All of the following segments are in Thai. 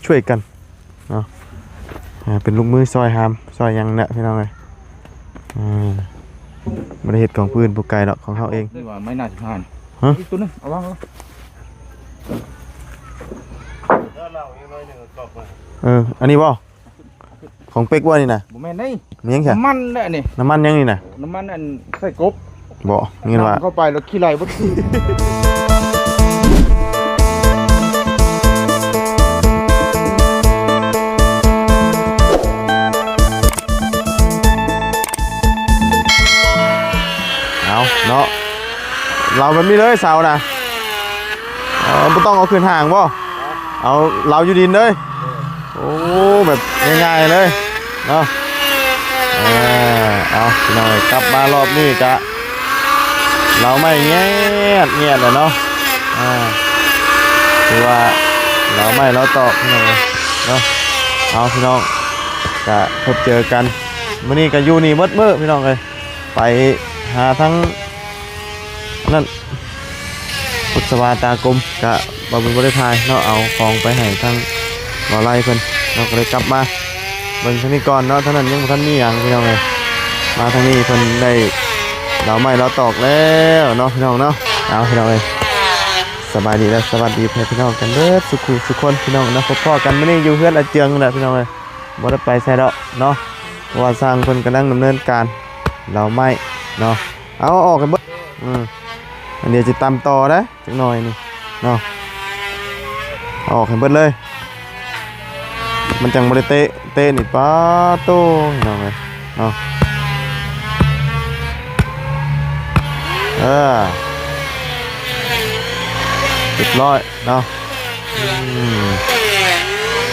ช่วยกันเนาะเป็นลูกมือซอยหามซอยยังเนี่ยพี่น้องเลยบริเหตุของพื้นปลูกไก่ดอกของเขาเองนี่ว่าไม่น่าจะผ่านฮะอีกตัวนึงเอาวางอันนี้บ่ของเป็กว่านี่นะบ่แม่นได้มียังไงน้ำมันแหละนี่น้ำมันยังนี่นะน้ำมันอันใส่กบบ่เงี้ยว่าเข้าไปแล้วขี้ไหลบ่เอาเนาะเราแบบนี้เลยเสานะไม่ต้องเอาขึ้นห่างบ่เอาเราอยู่ดินเลยโอ้แบบง่ายๆเลยเนาะเอาพี่น้องกลับมารอบนี้กะเราไม่เงียบเลยเนาะคือว่าเราไม่เราตอบพี่น้องเนาะเอาพี่น้องกะพบเจอกันมื้อนี้กะอยู่นี่มืดพี่น้องเลยไปหาทั้งนั่นพุทธวาตากรมกะบำรุงบริพายเนาะเอาของไปให้ทั้งบ่อไร่เพิ่นเราก็เลยกลับมาเบิ่งทางนี้ก่อนเนาะท่านั้นยังบ่ทันมีหยังพี่น้องเลยมาทางนี้เพิ่นได้เราไม่เราตอกแล้วเนาะพี่น้องเนาะเอาพี่น้องเลยสบายดีและสวัสดีพี่น้องกันเด้อสุขคนพี่น้องนะพบพ่อกันมื้อนี้อยู่เฮือนอาเจืองนั่นแหละพี่น้องเลยบ่ได้ไปไสดอกเนาะว่าสร้างเพิ่นกำลังดำเนินการเราไม่เนาะเอาออกกันเบิดอันเดียวจะตำต่อได้จักหน่อยนี่เนาะออกให้เบิดเลยมันจังบ่ได้เตะนี่ป้าโตเนาะเลยเนาะเรียบร้อยเนาะ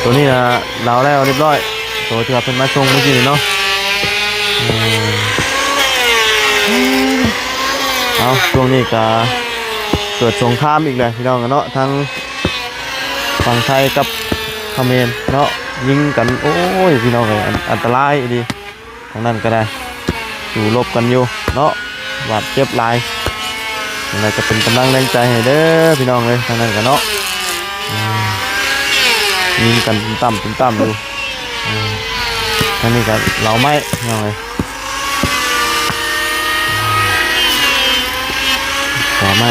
ตัวนี้นะเราแล้วเรียบร้อยตัวที่ว่าเป็นมาชงเมื่อกี้เนาะเอาช่วงนี้ก็เกิดสงครามอีกเลยพี่น้องเนาะทั้งฝั่งไทยกับเขมรเนาะยิงกันโอ้ยพี่น้องเลยอันตรายดีทางนั้นก็ได้อยู่ลบกันอยู่เนาะบาดเจ็บหลายอะไรก็เป็นกำลังแรงใจให้เด้อพี่น้องเลยทางนั้นกันเนาะยิงกันต่ำอยู่ทางนี้ก็เราไม่พี่น้องเลยต่อไม่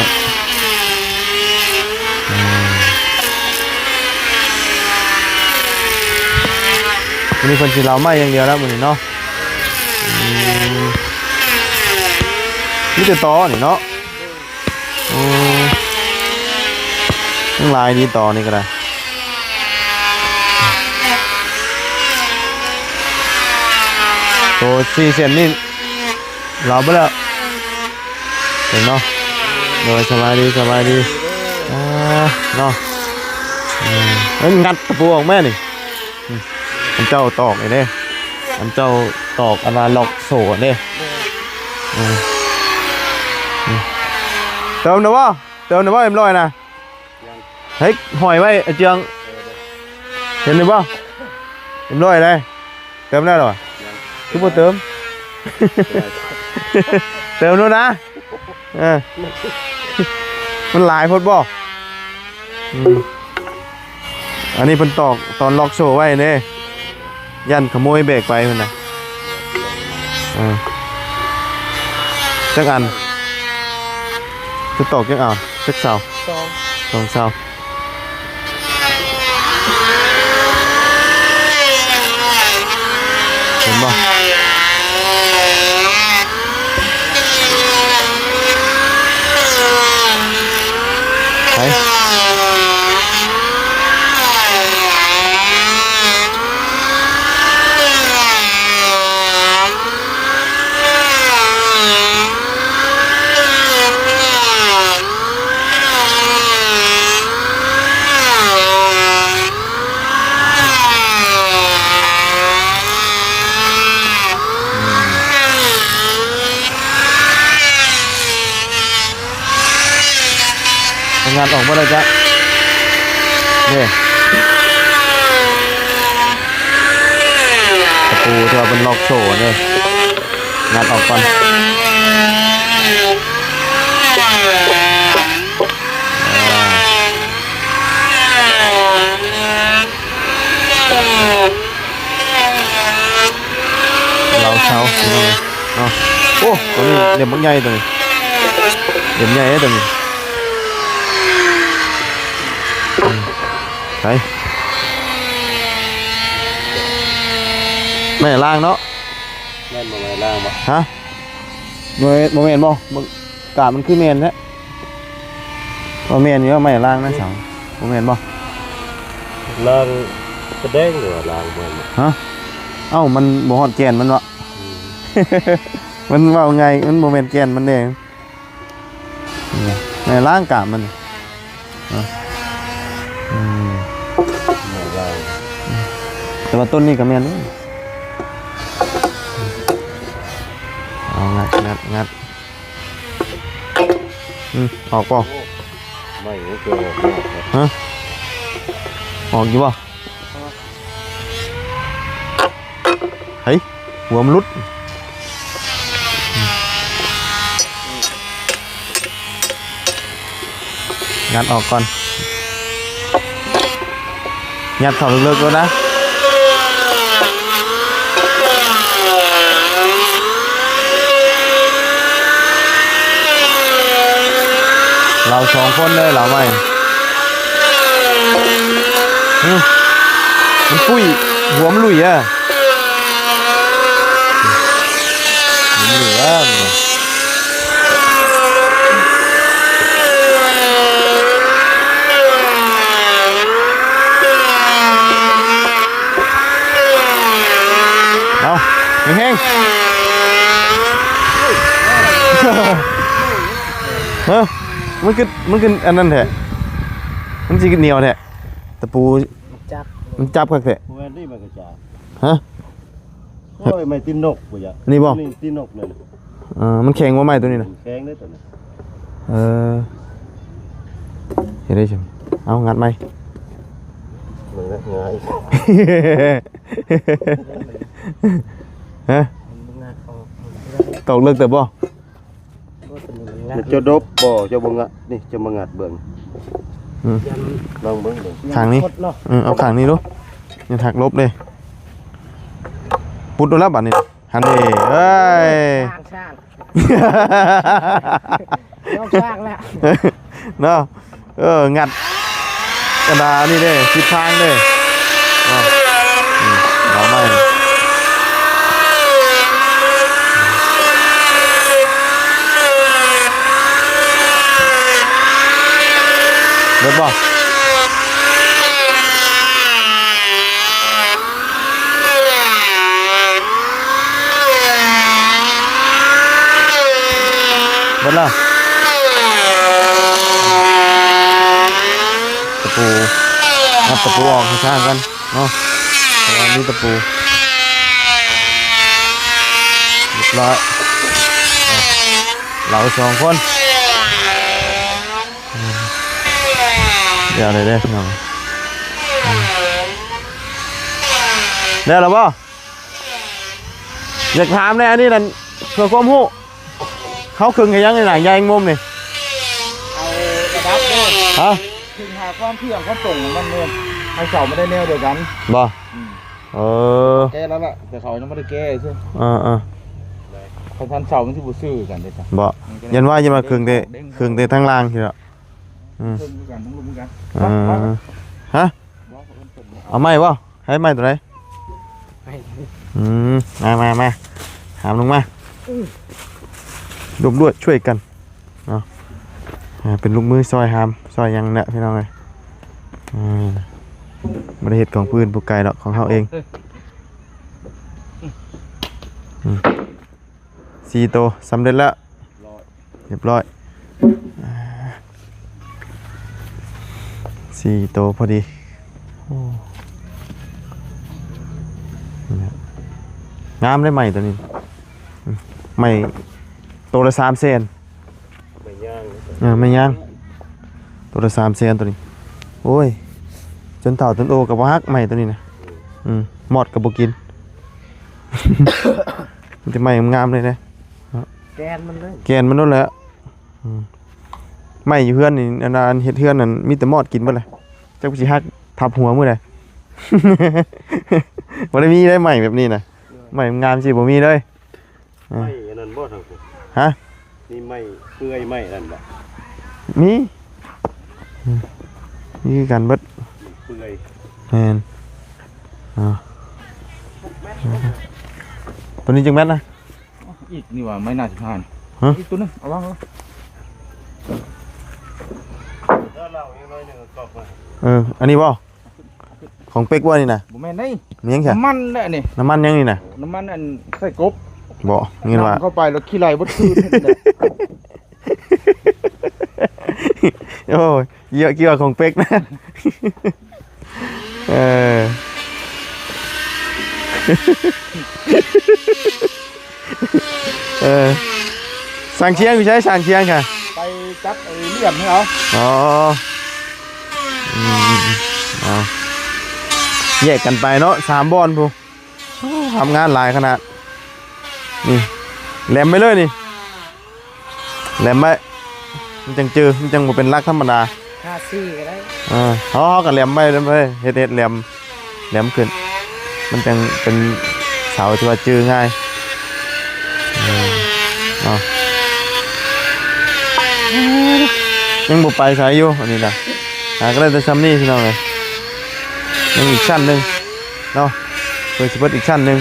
วันนี้คนสิเราไม่อย่างเดียวแล้วมื้อนี้เนาะนี่จะต่อนี่เนาะทั้งลายนี้ต่อนี่ก็ได้ตัว4 เซนนี่เราไปแล้วเห็นเนาะโดยสบายดีเนาะงัดตะปูออกแม่นี่อันเจ้าตอกเลยอันเจ้าตอกอันนั้นล็อกโซ่เนี่ยเติมนะว่าเอ็มร้อยนะเฮ้ยหอยไว้ไอ้เจียงเห็นหรือเปล่าเอ็มร้อยเลยเติมได้หรอทุกคนเติมนู้นนะมันหลายพดบ่อันนี้เป็นตอกตอนล็อกโซ่ไว้เนี่ยยันขโมยเบรกไปมันนะจักอันจะตอกจักอันจักเสาสองเสาเห็นบ่ไปงานออกมาแล้วจ้ะนี่ตะปูที่ว่าเป็นล็อกโซ่เนี่ยงานออกก่อน เราเช้าเนาะโอ้ตัวนี้เดี๋ยวมันใหญ่ตัวนี้เดี๋ยวใหญ่ตัวนี้ไปไม่ล่างเนาะ แม่นบ่แม่นล่างบ่ ฮะโมเมนต์บ่กาบมันคือเมนแท้บ่เมนนี่ว่าไม่ล่างนะสาวโมเมนต์บ่ ล่างกระเด้งหรือว่าล่างบ่แม่น ฮะเอ้ามันบ่ฮอดแกนมันวะ มันว่าไงมันโมเมนต์แกนมันเองในร่างกายมันอืม แม่นล่าง แต่ว่าต้นนี้ก็แม่นเอางัดออกป่ะ ไม่ก็เกิดออกมาครับ ฮะออกอยู่ป่ะเฮ้ยหัวมันรุดงัดออกก่อนงัดเข้าลึกๆแล้วนะเราสองคนเลยเราไม่มันปุ้ยหัวมันลุยอ่ะมันเหลือเอาแห้งๆเฮ้ยมันคืออันนั้นแท้มันสิเหนียวแท้ตะปูมันจับคักแท้ แม่นนี่มันก็จะ ฮะ โอ้ยไม่ตีนนกบ่อยาก นี่บ่ นี่ตีนนกนั่น มันแข็งกว่าไม้ตัวนี้นะ แข็งได้ตัวนี้ เห็นได้ใช่ไหมเอางัดไหม มันก็ง่าย ฮะตกเลิกแต่บ่ จะดบบ่จะบ่งะนี่จะมางัดเบิ่งลองเบิ่งเบิ่ง ขางนี้เอาขางนี้ดูยังถักลบเลยปุดโดนแล้วบัดนี้หันเด้เอ้ย ช่างยอมช่างแล้ว เนาะงัดกระดาษนี่เด้ทิศทางเด้เราไม่เบิดบ่เบิดแล้วตะปูงัดตะปูออกข้างๆกันเนาะอันนี้ตะปูเรียบร้อยเราสองคนเดี๋ยวเลยเด้พี่น้องได้หรอป่อยากถามในอันนี้นั่นเพื่อความรู้เขาคึงกันยังไงหนังยายงมนี่ เอากระดับเนี่ย ฮะ ถึงหาความเที่ยงความตรงของมันเนี่ยให้เสาไม่ได้แนวเดียวกัน บ่แก้แล้วล่ะแต่เขายังไม่ได้แก้ใช่ เขาทันเสามันที่บุซื่อกันเด้จ้ะ บ่ยันว่าจะมาคึงแต่ทั้งล่างทีละ เพิ่มกันทั้งลุมกัน ฮะเอาไม้บ่ให้ไม้ตัวไหนมาหามลงมาดมด้วยช่วยกันเป็นลูกมือซอยหามซอยยังเนี่ยพี่น้องเลยบริเหตุของปืนปุกไก่ดอกของเขาเอง4 โตวสำเร็จแล้วเรียบร้อย4 โตวพอดีงามได้ใหม่ตัวนี้ใหม่ตัวละ3 เซน ไม่ย่าง ไม่ย่างตัวละ3 เซนตัวนี้โอ้ยจนเต่าจนโอกับว่าฮักใหม่ตัวนี้นะหมดกับบุกิน มันจะใหม่งามเลยนะ แกนมันเลย แกนมันนั่นแหละไม่อยู่เพื่อนนี่อันเฮ็ดเพื่อนนั่นมีแต่หมอดกินเบ่เลยจักสิฮักทับหัวมื้อใด บ่ได้มีได้ใหม่แบบนี้นะใหม่งามสิบ่มีเลย ไม่อันนั้นบ่ทางผม ฮะ นี่ไม่เปื่อยไม่นั่นบ่ มีมีกันเบิด เปื่อย แม่นตัวนี้จังแม่นนะ อีกนี่ว่าไม่น่าสิผ่าน ฮะ อีกตัวนึงเอาวางเอา ถ้าเราอีกน้อยนึงก็มา อันนี้บ่ของเป็กว่านี่นะ บ่แม่นได้ มีหยังแค่ น้ำมันแหละนี่ น้ำมันยังนี่นะ น้ำมันอันใส่กบ บ่เงินว่า น้ำเข้าไปแล้วขี้ไหลบดคืนเนี่ย โอ้ยเยอะเกี่ยวของเป็กนะ เออ เออสั่งเชียงอยู่ใช่สั่งเชียงค่ะ ไปจับไอ้เหลี่ยมให้เอา อ๋อเอาแยกกันไปเนาะ3บอนพูทำงานหลายขนาดนี่แหลมไปเลยนี่แหลมไปมันจังจือมันจังบ่เป็นรักธรรมดา 54ก็ได้ เขากับแหลมไปเลยเฮ็ดแหลมขึ้น มันจังเป็นเสาที่ว่าจือง่ายเอายังบ่ไปสายอยู่อันนี้นะก็เลยจะซ้ำนี่พี่น้องเลยยังอีกชั้นหนึ่งเนาะเพื่อสิเปิดอีกชั้นหนึ่ง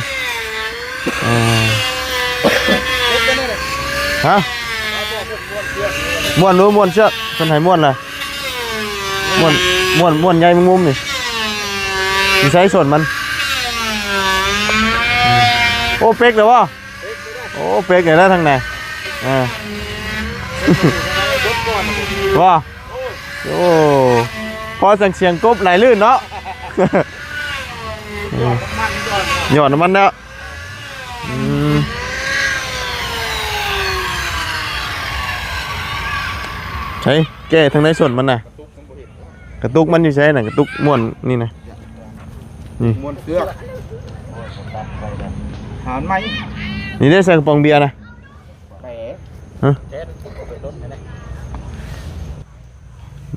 ฮะม้วนรู้ม้วนเชือกเป็นไหม้วนล่ะม้วนใหญ่มุมนี่มีใช้ส่วนมันโอ้เป็กเหรอวะโอ้เป็กไหนแล้วทางไหนว้าโอ้พอเสียงกบไหลลื่นเนาะหยอดน้ำมันแล้วใช่แก้ทางไหนส่วนมันน่ะกระตุกมันอยู่ใช่น่ะกระตุกม้วนนี่นะนี่ ม้วนเสือกหารไหม นี่ได้ใส่กระป๋องเบียร์นะ แหม ฮะ แก๊สไปรถไหน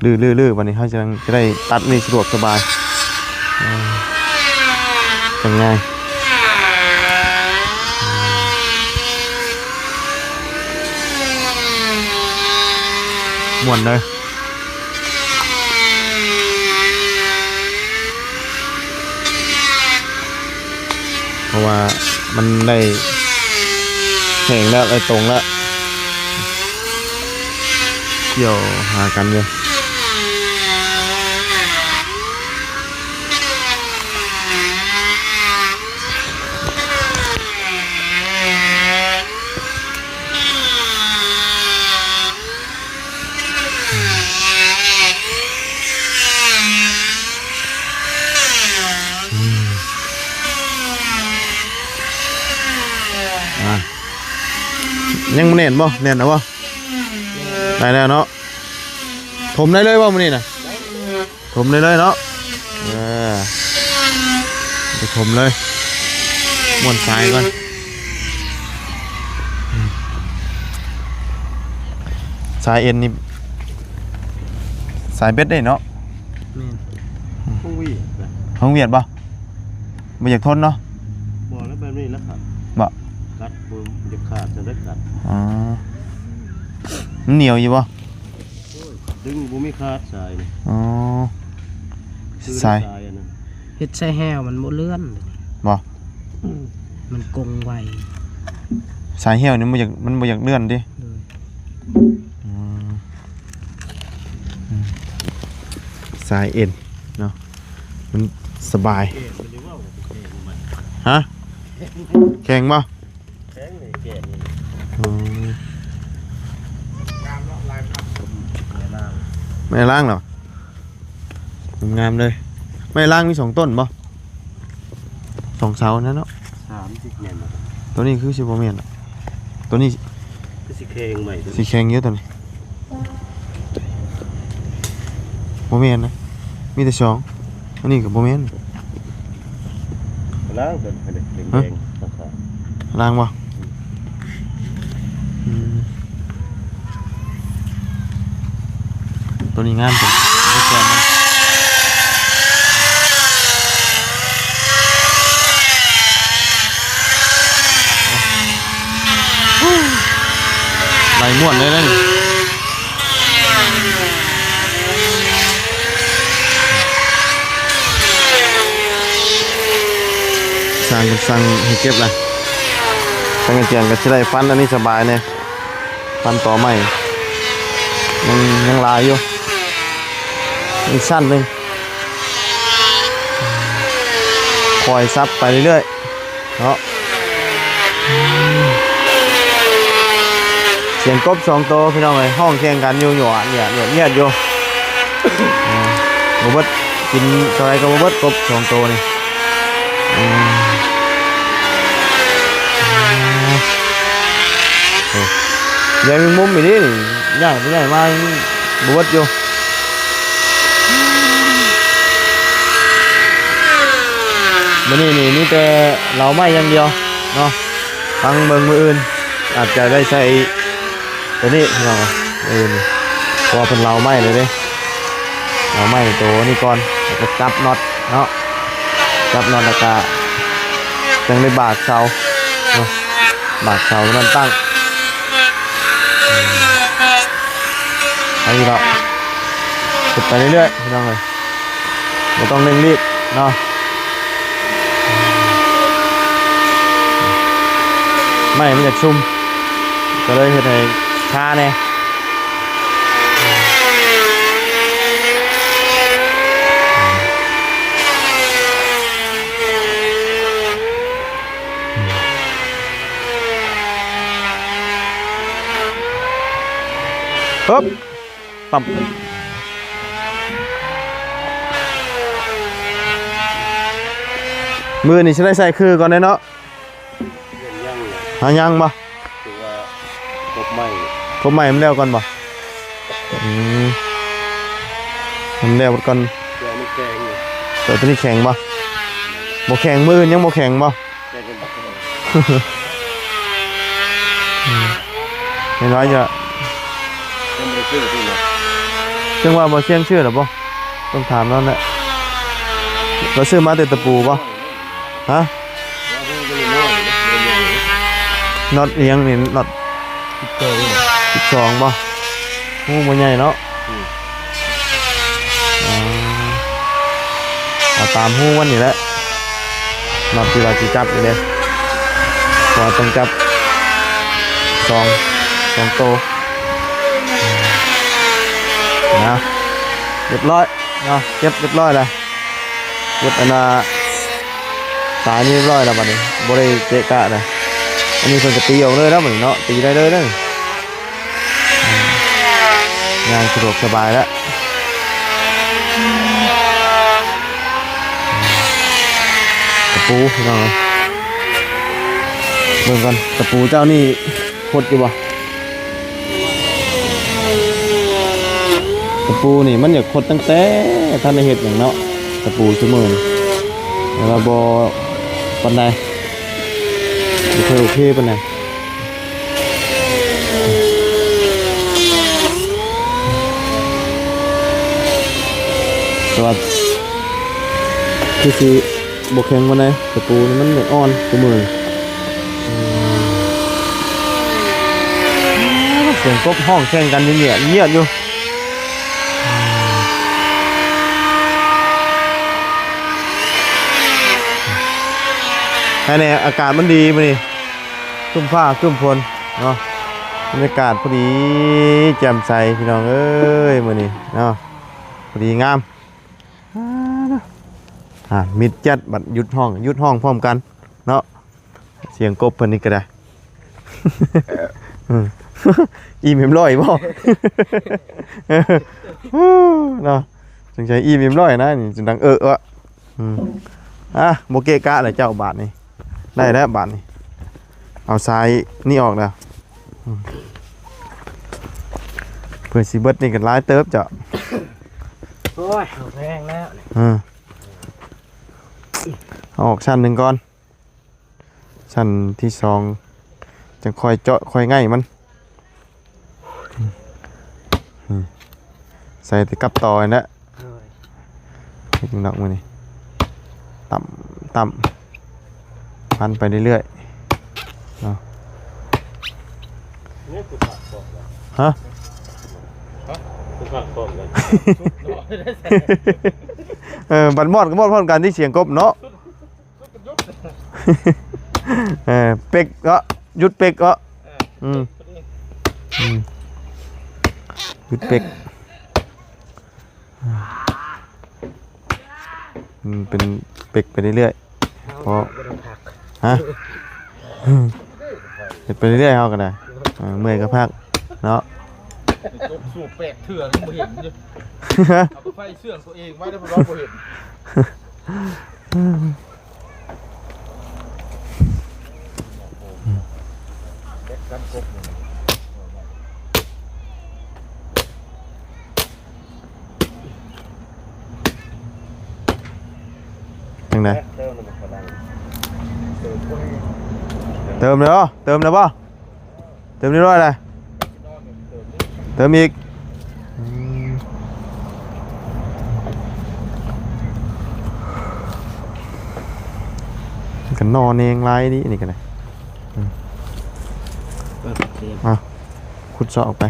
ลื้อวันนี้เขาจะได้ตัดนี่สะดวกสบายเป็นไงม่วนเลยเพราะว่ามันได้แข็งแล้วได้ตรงแล้วเกี่ยวหากันอยู่ยังมันเน่นบ่เน่นนะบ่ได้แล้วเนาะถมได้เลยบ่มื้อนี้น่ะถมได้เลยเนาะไปถมเลยม้วนสายก่อนสายเอ็นนี่สายเบ็ดได้เนาะ ผู้วิ่งนะ ห้องเวียดบ่บ่อยากทนเนาะ บ่แล้วแบบนี้แล้วครับ บ่ กัดบ่จะขาดจะได้กัด อ๋อมันเหนียวอยู่บ่ ดึงบ่มีขาดสายนี่ อ๋อ คือ สาย อันนั้น เฮ็ดใส่แห้วมันบ่เลื่อน บ่ มันกงไว สายเหี่ยวนี่มันบ่อยากเลื่อนดิ เลย อืมสายเอ็นเนาะมันสบาย แก่มันได้ว่าแก่มัน ฮะแข็งบ่ แข็งนี่แก่นี่ อ๋อ แก่ล่าง ไม่ได้ล้างหรอ งามเลย ไม่ได้ล้างมี2 ต้นบ่2 เสานั่นเนาะ 30แม่นบ่ ตัวนี้คือสิบ่แม่นอะตัวนี้ คือสิแข็งใหม่ สีแข็งเยอะตัวนี้บ่แม่นนะมีแต่2อันนี้ก็บ่แม่น ล้างกันให้แดงๆครับ ล้างบ่ตัวนี้งามจังไม่แก่มัน ม่วนเลยนะนี่สั่งให้เก็บเลยตั้งแต่เจียงก็จะได้ฟันอันนี้สบายเนี่ยฟันต่อใหม่ยังลายอยู่อีกสั้นหนึ่งคอยซับไปเรื่อยๆเนาะเสียงกบ2ตัวพี่น้องเลยห้องแข่งกันอยู่หยอดเนี่ยหยอดเงียบอยู่โรเบิร์ตกินอะไรกับโรเบิร์ตกบ2ตัวนี่ใหญ่เป็นมุมอีนี่ใหญ่ไม่ใหญ่มากโรเบิร์ตอยู่วันนี้นี่แต่เราไม่อย่างเดียวเนาะฟังเบิ่งมืออื่นอาจจะได้ใช้ตัวนี้พี่น้องอื่นเพราะเป็นเราไม่เลยเด้เราไม่ตัวนี้ก่อนแล้วก็จับน็อตเนาะจับน็อตแล้วก็จังได้บากเสาเนาะบากเสามันตั้งไปดีแล้วฝึกไปเรื่อยๆพี่น้องเลยไม่ต้องเร่งรีบเนาะไม่มันอยากซุ่มก็เลยเห็นให้ช้าเนี่ยปึ๊บปั๊บมือนี่ฉันได้ใส่คือก่อนเลยเนาะหายังบ่คือว่าครบไหม ผมใหม่มันแล้วก่อนบ่มันแล้วก่อน แกนี่แกงนี่ ตัวนี้แข็งบ่บ่แข็งมือยังบ่แข็งบ่ แกงกัน ไม่น้อยจะ ยังไม่ได้ซื้อที่ไหน จังว่าบ่เสี่ยงชื่อหรอบ่ต้องถามนั่นแหละเราซื้อมาแต่ตะปูบ่ฮะน็อตเอียงนี่น็อต12บ่หูบ่ใหญ่เนาะเอาตามหูวันนี้แหละน็อตที่ว่าสิจับนี่เด้พอต้องจับ2โตนะเรียบร้อยนะเก็บเรียบร้อยแล้วเก็บอันน่ะสายนี่เรียบร้อยแล้วบัดนี้บ่ได้เกะกะเลยอันนี้เพิ่นก็ตีออกเลยแล้วบัดนี้เนาะตีได้เลยเด้องานสะดวกสบายแล้วตะปูพี่น้องเบิ่งกันตะปูเจ้านี่พดอยู่บ่ตะปูนี่มันอยากคดตั้งแต่ท่านได้เห็ดอย่างเนาะตะปูชั่วโมงแต่ว่าบ่ปานใดบ่เคยโอเคปานใดแต่ว่าคือสิบ่แข็งปานใดตะปูนี่มันอ่อนชั่วโมงเสียงกบห้องแข่งกันเงียบอยู่แค่นี้อากาศมันดีมาดิขึ้นฟ้าขึ้นฝนเนาะบรรยากาศพอดีแจ่มใสพี่น้องเอ้ยมานี่เนาะพอดีงามมิดจัดบัดหยุดห้องพร้อมกันเนาะเสียงกบเพิ่นนี่ก็ได้ อีเมมร้อยบ่ เนาะสงสัยอีเมมร้อยนะนี่จนดังโมเกะกะเลยเจ้าบาทนี่ได้แล้วบาทนี่เอาซ้ายนี่ออกแล้วเพื่อสิเบิดนี่กันร้ายเติบจ้ะ โอ้ยเอาแพงแล้ว เอาออกชั้นหนึ่งก่อนชั้นที่2จะค่อยเจาะค่อยง่ายมันใส่ติดกับต่อนะให้ถึงดอกมือนี่ต่ำพันไปเรื่อยๆเนาะ ฮะ คือฝากพร้อมกัน บัดมอดก็มอดพร้อมกันที่เสียงกบเนาะเป็กก็หยุดเป็กก็หยุดเป็กเป็นเป็กไปเรื่อยๆเพราะฮะไปเรื่อยๆเอากันได้เมื่อยก็พักเนาะ สูบแปดเถื่อนบ่เห็นอยู่เอาไปไฟเสื่องตัวเองไว้ได้บ่บ่เห็นเด็กกันกบ ยังไง เติมน้ำมันกระดัง เติมเลยเหรอเติมเลยป่ะเติมเรียบร้อยเลยเติมอีกกันนอนเองไรนี่นี่กันเลยขุดเสาออกไป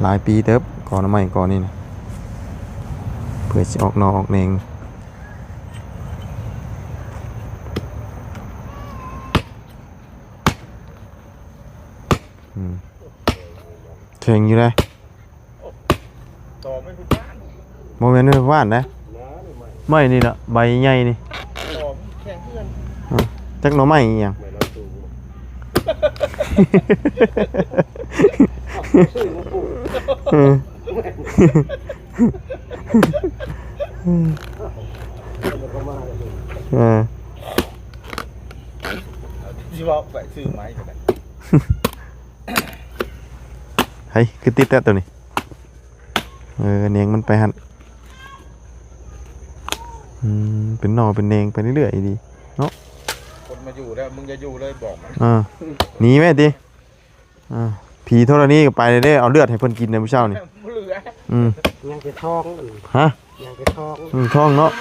หลายปีเติบก่อนใหม่ก่อนนี่นะเพื่อจะออกนอกออกเนงเข่งอยู่เลยต่อไม่ถูกบ้าน โมเมนต์นี่ว่านนะไม่นี่ละใบใหญ่นี่ ต่อแข่งเพื่อน จักหน่อไม้อีหยัง ไม่เราสูงซื้อมาปลูกแล้วก็มาเลย ที่ว่าไปซื้อไม้กันได้ เฮ้ยคือติดแล้วตัวนี้เนียงมันไปหันเป็นหน่อเป็นเนงไปเรื่อยๆดีเนาะ คนมาอยู่แล้วมึงจะอยู่เลยบอกมัน หนีไหมดิผีโทรนี่ก็ไปเลยเอาเลือดให้เพิ่นกินในมื้อเช้านี่ เหลือ ยังจะท้อง ฮะ ยังจะท้อง ท้องเนาะ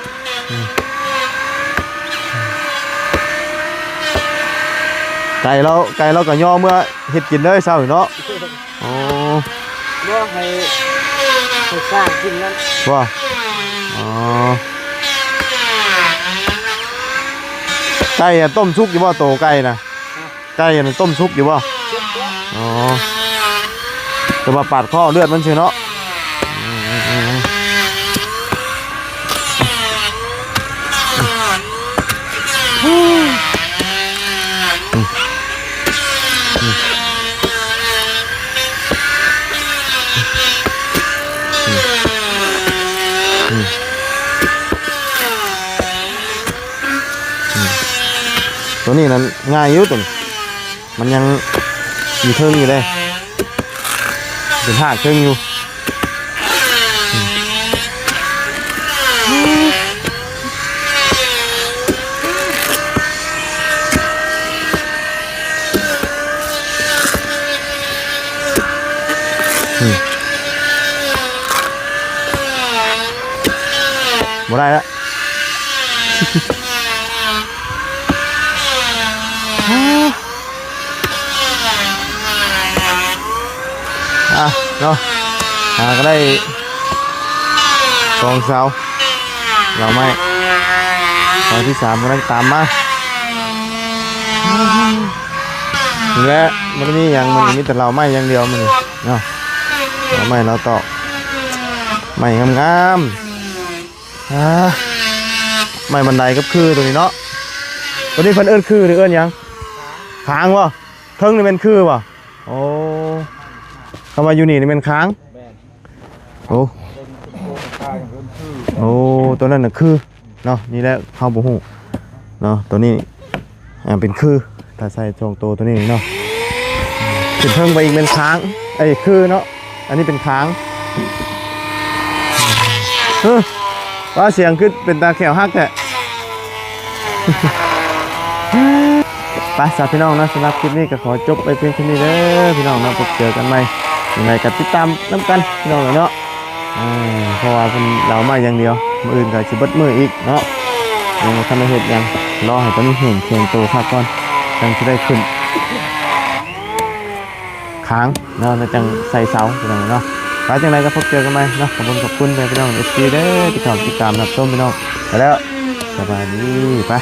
ไก่เราก็ย่อเมื่อเฮ็ดกินเลยเช้านี่เนาะอ๋อ เมื่อให้สร้างกินนั้น ว่าอ๋อไก่ต้มซุกอยู่บ่โตไก่น่ะไก่น่ะต้มซุกอยู่บ่อ๋อจะมาปาดข้อเลือดมันเชียวเนาะตัวนี้นั้นง่ายอยู่ตัวนี้มันยังอยู่เทิงอยู่เลยเป็นหากเทิงอยู่บ่ได้ละเนาะก็ได้กองเสาเราไม่ตอนที่3กำลังตามมาและมันมีอย่างมันมีแต่เราไม่อย่างเดียวมันเนาะเราไม่เราตอกไม่งามไม่บันไดก็คือตัวนี้เนาะตัวนี้เพิ่นเอิ้นคือหรือเอิ้นยังค้างวะเทิงนี่เป็นคือวะโอ้เข้ามาอยู่นี่นี่เป็นค้างโอ้โอ้ตัวนั้นน่ะคือเนาะนี่แหละเข้าบ่ฮู้เนาะตัวนี้เป็นคือถ้าใส่ช่องโตตัวนี้เนาะขึ้นเพิ่งไปอีกเป็นค้างคือเนาะอันนี้เป็นค้างว่าเสียงขึ้นเป็นตาแขวฮักแท้ไปสาพี่น้องนะสำหรับคลิปนี้ก็ขอจบไปเพียงแค่นี้เด้อพี่น้องนะพบเจอกันใหม่ ยังไงก็ติดตามน้ำกันพี่น้องเนาะเพราะว่าเป็นเรามาอย่างเดียวมื้ออื่นก็สิเบิดมื้ออีกเนาะยังบ่ทันได้เฮ็ดหยังรอให้ตอนนี้เห็นเคียงโตพักก่อนจังสิได้ขึ้นค้างเนาะแล้วจังใส่เสาพี่น้องเนาะหลังจากนั้นก็พบเจอกันใหม่เนาะขอบคุณพี่น้อง FC เด้อที่ติดตามรับชมพี่น้องไปแล้วสบายดีไป